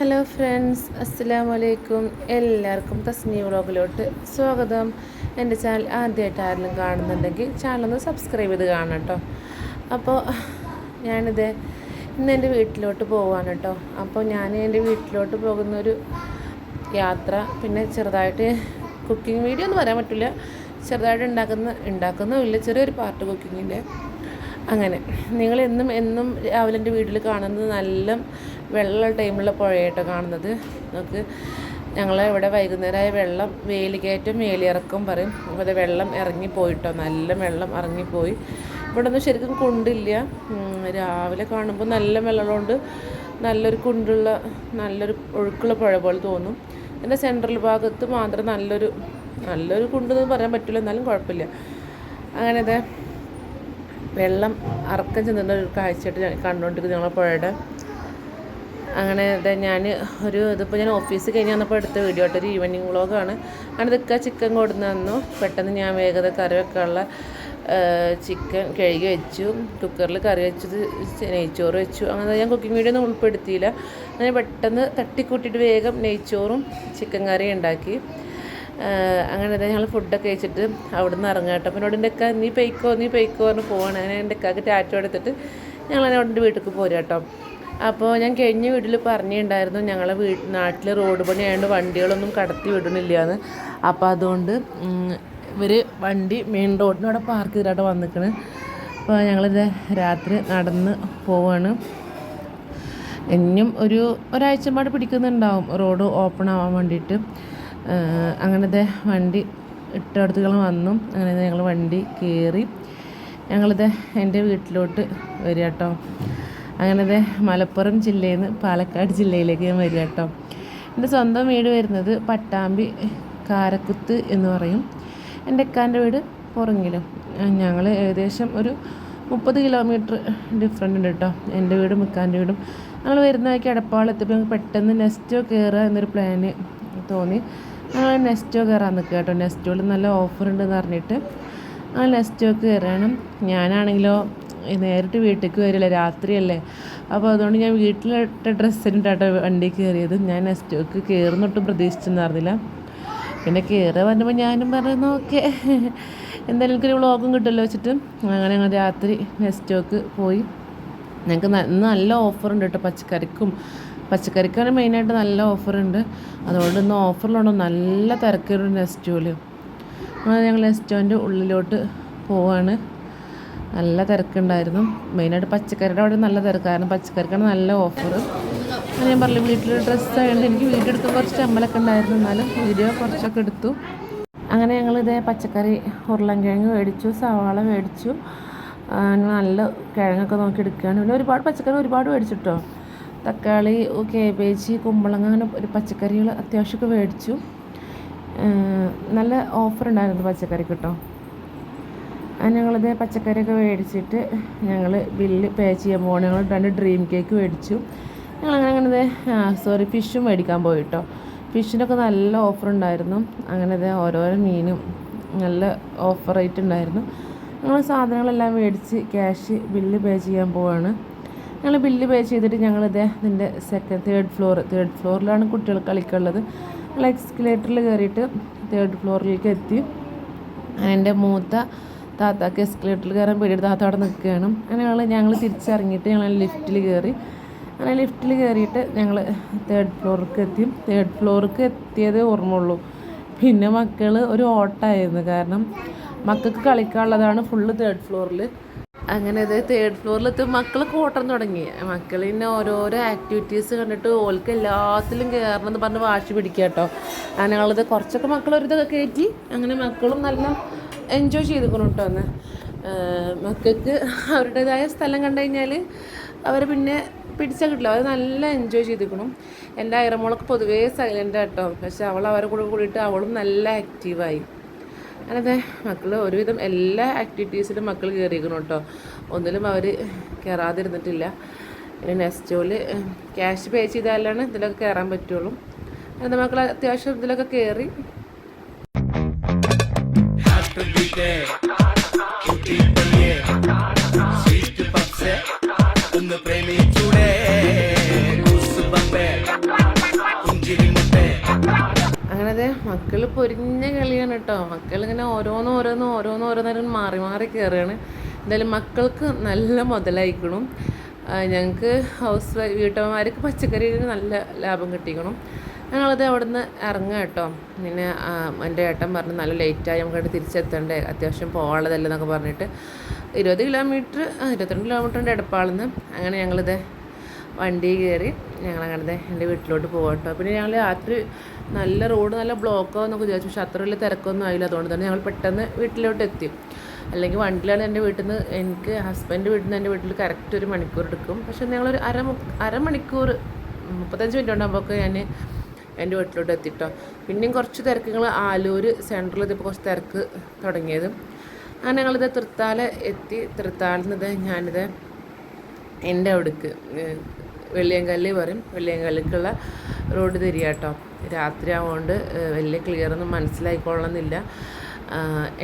Hello friends, അസ്സലാമു അലൈക്കും. എല്ലാവർക്കും തസ്നി വ്ളോഗിലോട്ട് സ്വാഗതം. എൻ്റെ ചാനൽ ആദ്യമായിട്ട് ആരെങ്കിലും കാണുന്നുണ്ടെങ്കിൽ ചാനലൊന്ന് സബ്സ്ക്രൈബ് ചെയ്ത് കാണണം കേട്ടോ. അപ്പോൾ ഞാനിത് ഇന്ന് എൻ്റെ വീട്ടിലോട്ട് പോവാണ് കേട്ടോ. അപ്പോൾ ഞാൻ എൻ്റെ വീട്ടിലോട്ട് പോകുന്നൊരു യാത്ര, പിന്നെ ചെറുതായിട്ട് കുക്കിംഗ് വീഡിയോ ഒന്നും പറയാൻ പറ്റില്ല, ചെറുതായിട്ട് ഉണ്ടാക്കുന്നുമില്ല, ചെറിയൊരു പാർട്ട് കുക്കിങ്ങിൻ്റെ. അങ്ങനെ നിങ്ങൾ എന്നും രാവിലെ എൻ്റെ വീട്ടിൽ കാണുന്നത് നല്ല വെള്ളം ടൈമുള്ള പുഴയായിട്ടോ കാണുന്നത്. നമുക്ക് ഞങ്ങളെ ഇവിടെ വൈകുന്നേരമായ വെള്ളം വേലിക്കയറ്റം വേലിയിറക്കം പറയും. അപ്പോൾ അത് വെള്ളം ഇറങ്ങിപ്പോയിട്ടോ, നല്ല വെള്ളം ഇറങ്ങിപ്പോയി. ഇവിടെ ഒന്നും ശരിക്കും കുണ്ടില്ല. രാവിലെ കാണുമ്പോൾ നല്ല വെള്ളമുണ്ട്, നല്ലൊരു കുണ്ടുള്ള നല്ലൊരു ഒഴുക്കുള്ള പുഴ പോലെ തോന്നും. എൻ്റെ സെൻട്രൽ ഭാഗത്ത് മാത്രം നല്ലൊരു കുണ്ടെന്ന് പറയാൻ പറ്റില്ല, എന്നാലും കുഴപ്പമില്ല. അങ്ങനെ ഇത് വെള്ളം അറക്കം ചെന്നിട്ട് ഒരു കാഴ്ചയായിട്ട് കണ്ടുകൊണ്ടിരിക്കുന്നത് ഞങ്ങളെ പുഴയുടെ. അങ്ങനെ ഇതിപ്പോൾ ഞാൻ ഓഫീസ് കഴിഞ്ഞ് വന്നപ്പോൾ എടുത്ത വീഡിയോ ആയിട്ട് ഒരു ഈവനിങ് വ്ളോഗാണ്. അങ്ങനെ ഇതൊക്കെ ചിക്കൻ കൊടുന്ന് തന്നു. പെട്ടെന്ന് ഞാൻ വേഗത കറി വെക്കാനുള്ള ചിക്കൻ കഴുകി വെച്ചു, കുക്കറിൽ കറി വെച്ചത് നെയ്ച്ചോറ് വെച്ചു. അങ്ങനെ ഞാൻ കുക്കിംഗ് വീഡിയോ ഒന്നും ഉൾപ്പെടുത്തിയില്ല. അങ്ങനെ പെട്ടെന്ന് തട്ടിക്കൂട്ടിയിട്ട് വേഗം നെയ്ച്ചോറും ചിക്കൻ കറിയും ഉണ്ടാക്കി. അങ്ങനെ ഞങ്ങൾ ഫുഡൊക്കെ കഴിച്ചിട്ട് അവിടെ നിന്ന് ഇറങ്ങാം കേട്ടോ. അപ്പോൾ എന്നോട് എൻ്റെ അക്ക നീ പെയ്ക്കോ പറഞ്ഞ് പോവാണ്. അങ്ങനെ എൻ്റെ അക്കാക്ക് ടാറ്റോ എടുത്തിട്ട് ഞങ്ങൾ അവിടെ വീട്ടിലേക്ക് പോരുക കേട്ടോ. അപ്പോൾ ഞാൻ കഴിഞ്ഞ വീട്ടിൽ പറഞ്ഞിട്ടുണ്ടായിരുന്നു ഞങ്ങളെ നാട്ടിൽ റോഡ് പണി ആയതുകൊണ്ട് വണ്ടികളൊന്നും കടത്തി വിടണില്ല എന്ന്. അപ്പോൾ അതുകൊണ്ട് ഇവർ വണ്ടി മെയിൻ റോഡിനോടെ പാർക്ക് ചെയ്തിട്ട് വന്നിക്കണ്. അപ്പോൾ ഞങ്ങളിത് രാത്രി നടന്ന് പോവാണ്. ഇനിയും ഒരാഴ്ച പാട് പിടിക്കുന്നുണ്ടാവും റോഡ് ഓപ്പൺ ആവാൻ വേണ്ടിയിട്ട്. അങ്ങനത്തെ വണ്ടി ഇട്ടടുത്തുകൾ വന്നു. അങ്ങനെ ഞങ്ങൾ വണ്ടി കയറി ഞങ്ങളിത് എൻ്റെ വീട്ടിലോട്ട് വരിക കേട്ടോ. അങ്ങനത്തെ മലപ്പുറം ജില്ലയിൽ നിന്ന് പാലക്കാട് ജില്ലയിലേക്ക് ഞാൻ വരിക കേട്ടോ. എൻ്റെ സ്വന്തം വീട് വരുന്നത് പട്ടാമ്പി കാരക്കുത്ത് എന്ന് പറയും. എൻ്റെ അക്കാൻ്റെ വീട് പുറങ്ങിലും. ഞങ്ങൾ ഏകദേശം ഒരു 30 കിലോമീറ്റർ ഡിഫറൻ്റ് ഉണ്ട് കേട്ടോ, എൻ്റെ വീടും ഇക്കാൻ്റെ വീടും. ഞങ്ങൾ വരുന്ന വഴിക്ക് എടപ്പാളെത്തിയപ്പോൾ പെട്ടെന്ന് നെസ്റ്റോ കയറുക എന്നൊരു പ്ലാന് തോന്നി. ഞങ്ങൾ നെസ്റ്റോ കയറാൻ നിൽക്കുക കേട്ടോ. നെസ്റ്റോയിൽ നല്ല ഓഫർ ഉണ്ടെന്ന് പറഞ്ഞിട്ട് ഞങ്ങൾ നെസ്റ്റോക്ക് കയറണം. ഞാനാണെങ്കിലോ നേരിട്ട് വീട്ടിലേക്ക് വരില്ല, രാത്രിയല്ലേ. അപ്പോൾ അതുകൊണ്ട് ഞാൻ വീട്ടിലിട്ട ഡ്രസ്സിനിട്ടാട്ടോ വണ്ടി കയറിയത്. ഞാൻ നെസ്റ്റോക്ക് കയറുന്നൊട്ടും പ്രതീക്ഷിച്ചെന്നറിഞ്ഞില്ല. പിന്നെ കയറുക പറഞ്ഞപ്പോൾ ഞാനും പറഞ്ഞു ഓക്കെ, എന്തായാലും എനിക്കൊരു വ്ളോഗും കിട്ടുമല്ലോ വെച്ചിട്ട് അങ്ങനെ ഞങ്ങൾ രാത്രി നെസ്റ്റോക്ക് പോയി. ഞങ്ങൾക്ക് നല്ല ഓഫറുണ്ട് കേട്ടോ. പച്ചക്കറിക്കാണ് മെയിനായിട്ട് നല്ല ഓഫറുണ്ട്. അതുകൊണ്ട് ഇന്ന് ഓഫറിലുണ്ടോ നല്ല തിരക്കൊരു നെസ്റ്റോയിൽ. അങ്ങനെ ഞങ്ങൾ നെസ്റ്റോൻ്റെ ഉള്ളിലോട്ട് പോവാണ്. നല്ല തിരക്കുണ്ടായിരുന്നു. മെയിനായിട്ട് പച്ചക്കറിയുടെ അവിടെ നല്ല തിരക്ക്, കാരണം പച്ചക്കറിക്കാണ് നല്ല ഓഫർ. അങ്ങനെ ഞാൻ പറഞ്ഞു വീട്ടിൽ ഡ്രസ്സായതുകൊണ്ട് എനിക്ക് വീഡിയോ എടുക്കാൻ കുറച്ച് ചമ്മലൊക്കെ ഉണ്ടായിരുന്നു, എന്നാലും വീഡിയോ കുറച്ചൊക്കെ എടുത്തു. അങ്ങനെ ഞങ്ങളിതേ പച്ചക്കറി ഉരുളൻകിഴങ്ങ് മേടിച്ചു, സവാള മേടിച്ചു, നല്ല കിഴങ്ങൊക്കെ നോക്കി എടുക്കുകയാണ്. പിന്നെ ഒരുപാട് പച്ചക്കറി ഒരുപാട് മേടിച്ചിട്ടോ. തക്കാളി, കേബേജ്, കുമ്പളങ്ങ, അങ്ങനെ ഒരു പച്ചക്കറികൾ അത്യാവശ്യമൊക്കെ മേടിച്ചു. നല്ല ഓഫർ ഉണ്ടായിരുന്നു പച്ചക്കറിക്ക് കേട്ടോ. ഞങ്ങളിത് പച്ചക്കറിയൊക്കെ മേടിച്ചിട്ട് ഞങ്ങൾ ബില്ല് പേ ചെയ്യാൻ പോകണം. ഞങ്ങൾ 2 ഡ്രീം കേക്ക് മേടിച്ചു. ഞങ്ങളങ്ങനെ ഫിഷും മേടിക്കാൻ പോയി കേട്ടോ. ഫിഷിനൊക്കെ നല്ല ഓഫർ ഉണ്ടായിരുന്നു. അങ്ങനെ ഓരോരോ മീനും നല്ല ഓഫർ റേറ്റ് ഉണ്ടായിരുന്നു. ഞങ്ങൾ സാധനങ്ങളെല്ലാം മേടിച്ച് ക്യാഷ് ബില്ല് പേ ചെയ്യാൻ പോവാണ്. ഞങ്ങൾ ബില്ല് പേ ചെയ്തിട്ട് ഇതിൻ്റെ തേർഡ് ഫ്ലോറിലാണ് കുട്ടികൾ കളിക്കാനുള്ളത്. ഞങ്ങൾ എക്സ്കലേറ്ററിൽ കയറിയിട്ട് 3rd ഫ്ലോറിലേക്ക് എത്തി. എൻ്റെ മൂത്ത താത്താക്ക് എസ്കലേറ്ററിൽ കയറാൻ പേടിയിട്ട് താത്ത അവിടെ നിൽക്കുകയാണ്. അങ്ങനെ ഞങ്ങൾ തിരിച്ചിറങ്ങിയിട്ട് ഞങ്ങൾ ലിഫ്റ്റിൽ കയറി. അങ്ങനെ ലിഫ്റ്റിൽ കയറിയിട്ട് ഞങ്ങൾ 3rd ഫ്ലോറിലേക്ക് എത്തി. 3rd ഫ്ലോറിലേക്ക് എത്തിയതേ ഓർമ്മയുള്ളൂ. പിന്നെ മക്കൾ ഒരു ഓട്ടമായിരുന്നു, കാരണം മക്കൾക്ക് കളിക്കാനുള്ളതാണ് ഫുള്ള് 3rd ഫ്ലോറിൽ. അങ്ങനെ 3rd ഫ്ലോറിലെത്തി മക്കളൊക്കെ ഓട്ടം തുടങ്ങി. മക്കളിന്നെ ഓരോരോ ആക്ടിവിറ്റീസ് കണ്ടിട്ട് ഓൾക്ക് എല്ലാത്തിലും കയറണമെന്ന് പറഞ്ഞ് വാശി പിടിക്കുക കേട്ടോ. അങ്ങനെ ഞങ്ങളിത് കുറച്ചൊക്കെ മക്കളൊരിതൊക്കെ കയറ്റി. അങ്ങനെ മക്കളും നല്ല എൻജോയ് ചെയ്തിരിക്കണം കേട്ടോ. അന്ന് മക്കൾക്ക് അവരുടേതായ സ്ഥലം കണ്ടു കഴിഞ്ഞാൽ അവർ പിന്നെ പിടിച്ചാൽ കിട്ടില്ല, അവർ നല്ല എൻജോയ് ചെയ്തിരിക്കണം. എൻ്റെ ഐറമോളൊക്കെ പൊതുവേ സൈലൻ്റ് കേട്ടോ, പക്ഷെ അവരെ കൂടിയിട്ട് അവളും നല്ല ആക്റ്റീവായി. അങ്ങനത്തെ മക്കൾ ഒരുവിധം എല്ലാ ആക്ടിവിറ്റീസിലും മക്കൾ കയറിയിരിക്കണം കേട്ടോ. ഒന്നിലും അവർ കയറാതിരുന്നിട്ടില്ല. പിന്നെ നെസ്റ്റോയിൽ ക്യാഷ് പേ ചെയ്താലാണ് ഇതിലൊക്കെ കയറാൻ പറ്റുള്ളൂ. അങ്ങനത്തെ മക്കൾ അത്യാവശ്യം ഇതിലൊക്കെ കയറി. ഒന്ന് പ്രേമിച്ചൂടെ മക്കൾ പൊരിഞ്ഞ കളിയാണ് കേട്ടോ. മക്കളിങ്ങനെ ഓരോന്നോരോന്നേരം മാറി മാറി കയറുകയാണ്. എന്തായാലും മക്കൾക്ക് നല്ല മുതലായിക്കണം. ഞങ്ങൾക്ക് വീട്ടമ്മമാർക്ക് പച്ചക്കറി നല്ല ലാഭം കിട്ടിക്കണം. ഞങ്ങളത് അവിടെ നിന്ന് ഇറങ്ങുക കേട്ടോ. പിന്നെ എൻ്റെ ഏട്ടൻ പറഞ്ഞു നല്ല ലേറ്റായി നമുക്കവിടെ തിരിച്ചെത്തണ്ടേ, അത്യാവശ്യം പോകാനുള്ളതല്ലെന്നൊക്കെ പറഞ്ഞിട്ട് 20 കിലോമീറ്റർ 22 കിലോമീറ്ററിൻ്റെ എടപ്പാളിന്ന് അങ്ങനെ ഞങ്ങളിത് വണ്ടി കയറി ഞങ്ങളങ്ങനെ എൻ്റെ വീട്ടിലോട്ട് പോകാം കേട്ടോ. പിന്നെ ഞങ്ങൾ രാത്രി നല്ല റോഡ് നല്ല ബ്ലോക്കോ എന്നൊക്കെ വിചാരിച്ചു. പക്ഷെ അത്ര വലിയ തിരക്കൊന്നും ആയില്ല. അതുകൊണ്ട് തന്നെ ഞങ്ങൾ പെട്ടെന്ന് വീട്ടിലോട്ട് എത്തി. അല്ലെങ്കിൽ വണ്ടിയിലാണ് എൻ്റെ വീട്ടിൽ നിന്ന് എനിക്ക് ഹസ്ബൻഡ് വീട്ടിൽ നിന്ന് എൻ്റെ വീട്ടിൽ കറക്റ്റ് 1 മണിക്കൂർ എടുക്കും. പക്ഷെ ഞങ്ങളൊരു അരമണിക്കൂർ 35 മിനിറ്റ് ഉണ്ടാകുമ്പോൾ ഞാൻ എൻ്റെ വീട്ടിലോട്ട് എത്തിട്ടോ. പിന്നെയും കുറച്ച് തിരക്കുകൾ ആലൂർ സെൻട്രൽ ഇതിപ്പോൾ കുറച്ച് തിരക്ക് തുടങ്ങിയത്. അങ്ങനെ ഞങ്ങളിത് തൃത്താല എത്തി. തൃത്താലിൽ നിന്ന് ഞാനിത് എൻ്റെ അവിടേക്ക് വെള്ളിയങ്കല്ല് പറയും, വെള്ളിയങ്കല്ലിക്കുള്ള റോഡ് തിരിയാട്ടോ. രാത്രി ആവുകൊണ്ട് വലിയ ക്ലിയറൊന്നും മനസ്സിലായിക്കൊള്ളണമെന്നില്ല.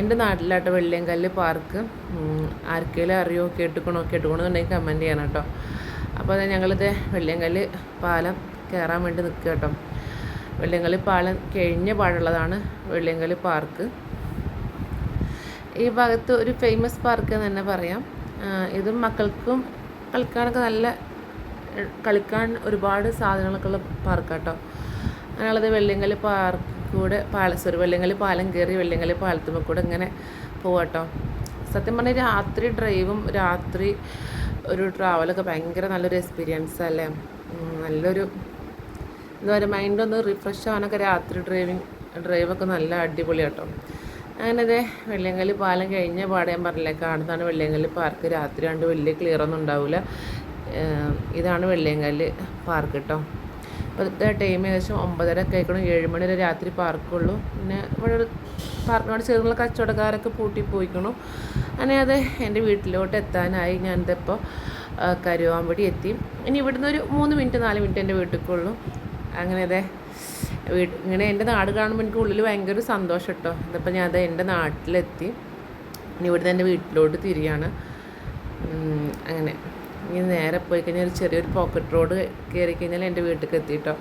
എൻ്റെ നാട്ടിലാട്ടോ വെള്ളിയങ്കല്ല് പാർക്ക്. ആർക്കെങ്കിലും അറിയോ കേട്ടുകൊണ്ടെന്നുണ്ടെങ്കിൽ കമൻറ്റ് ചെയ്യണം കേട്ടോ. അപ്പോൾ അത് ഞങ്ങളിത് വെള്ളിയങ്കല്ല് പാലം കയറാൻ വേണ്ടി നിൽക്കുക കേട്ടോ. വെള്ളിയങ്കല്ല് പാലം കഴിഞ്ഞ പാടുള്ളതാണ് വെള്ളിയങ്കല്ല് പാർക്ക്. ഈ ഭാഗത്ത് ഒരു ഫേമസ് പാർക്ക് എന്ന് തന്നെ പറയാം. ഇതും മക്കൾക്കും കളിക്കാൻ ഒരുപാട് സാധനങ്ങളൊക്കെ ഉള്ള പാർക്കാട്ടോ. അങ്ങനെയുള്ളത് വെള്ളിയങ്കല്ല് പാർക്ക് കൂടെ വെള്ളിയങ്കല്ല് പാലം കയറി വെള്ളിയങ്കല്ല് പാലത്തുമ്പോൾ കൂടെ ഇങ്ങനെ പോവാട്ടോ. സത്യം പറഞ്ഞാൽ രാത്രി ഒരു ട്രാവലൊക്കെ ഭയങ്കര നല്ലൊരു എക്സ്പീരിയൻസ് അല്ലേ. നല്ലൊരു എന്താ പറയുക, മൈൻഡൊന്ന് റിഫ്രഷ് ആവാനൊക്കെ രാത്രി ഡ്രൈവൊക്കെ നല്ല അടിപൊളിയാട്ടോ. അങ്ങനെ അതെ വെള്ളിയങ്കല്ല് പാലം കഴിഞ്ഞ പാടെ ഞാൻ പറഞ്ഞില്ലേ കാണുന്നതാണ് വെള്ളിയങ്കല്ല് പാർക്ക്. രാത്രി കണ്ട് വലിയ ക്ലിയറൊന്നും ഉണ്ടാവില്ല. ഇതാണ് വെള്ളിയങ്കല്ല് പാർക്ക് കേട്ടോ. ഇപ്പോഴത്തെ ടൈം ഏകദേശം 9:30 കഴിക്കണം. 7 മണി വരെ രാത്രി പാർക്കുള്ളൂ. പിന്നെ ഇവിടെ പാർക്കിനോട് ചേർന്നുള്ള കച്ചവടക്കാരൊക്കെ പൂട്ടിപ്പോയിക്കണം. അങ്ങനെ അത് എൻ്റെ വീട്ടിലോട്ട് എത്താനായി. ഞാനിതിപ്പോൾ കരുവാമ്പടി എത്തി. ഇനി ഇവിടുന്ന് ഒരു 3 മിനിറ്റ് 4 മിനിറ്റ് എൻ്റെ വീട്ടിലേക്കുള്ളൂ. അങ്ങനെ അതെ ഇങ്ങനെ എൻ്റെ നാട് കാണുമ്പോൾ എനിക്ക് ഉള്ളിൽ ഭയങ്കര ഒരു സന്തോഷം കേട്ടോ. ഇതിപ്പോൾ ഞാൻ എൻ്റെ നാട്ടിലെത്തി. ഇനി ഇവിടുന്ന് എൻ്റെ വീട്ടിലോട്ട് തിരിയാണ്. അങ്ങനെ ഇനി നേരെ പോയി കഴിഞ്ഞാൽ ഒരു ചെറിയൊരു പോക്കറ്റ് റോഡ് കയറി കഴിഞ്ഞാൽ എൻ്റെ വീട്ടിലേക്ക് എത്തിയിട്ടോ.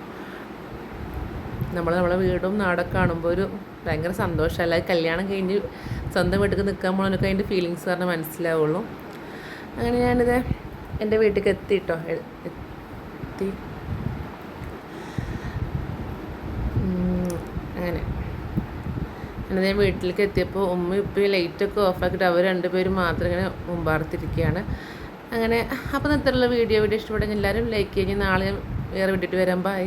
നമ്മളെ വീടും നാടൊക്കെ കാണുമ്പോൾ ഒരു ഭയങ്കര സന്തോഷം. അല്ലാതെ കല്യാണം കഴിഞ്ഞ് സ്വന്തം വീട്ടിലേക്ക് നിൽക്കാൻ പോകണമെന്നൊക്കെ അതിൻ്റെ ഫീലിങ്സ് പറഞ്ഞാൽ മനസ്സിലാവുള്ളൂ. അങ്ങനെ ഞാനിത് എൻ്റെ വീട്ടിലേക്ക് എത്തിയിട്ടോ. അങ്ങനെ ഞാൻ വീട്ടിലേക്ക് എത്തിയപ്പോൾ ഉമ്മ ഇപ്പോൾ ലൈറ്റൊക്കെ ഓഫാക്കിയിട്ട് അവർ 2 പേരും മാത്രം ഇങ്ങനെ മുമ്പാർത്തിരിക്കുകയാണ്. അങ്ങനെ അപ്പോൾ ഇത്തരത്തിലുള്ള വീഡിയോ ഇഷ്ടപ്പെടുന്ന എല്ലാവരും ലൈക്ക് കഴിഞ്ഞ് നാളെ വേറെ വിട്ടിട്ട് വരാം. ബൈ.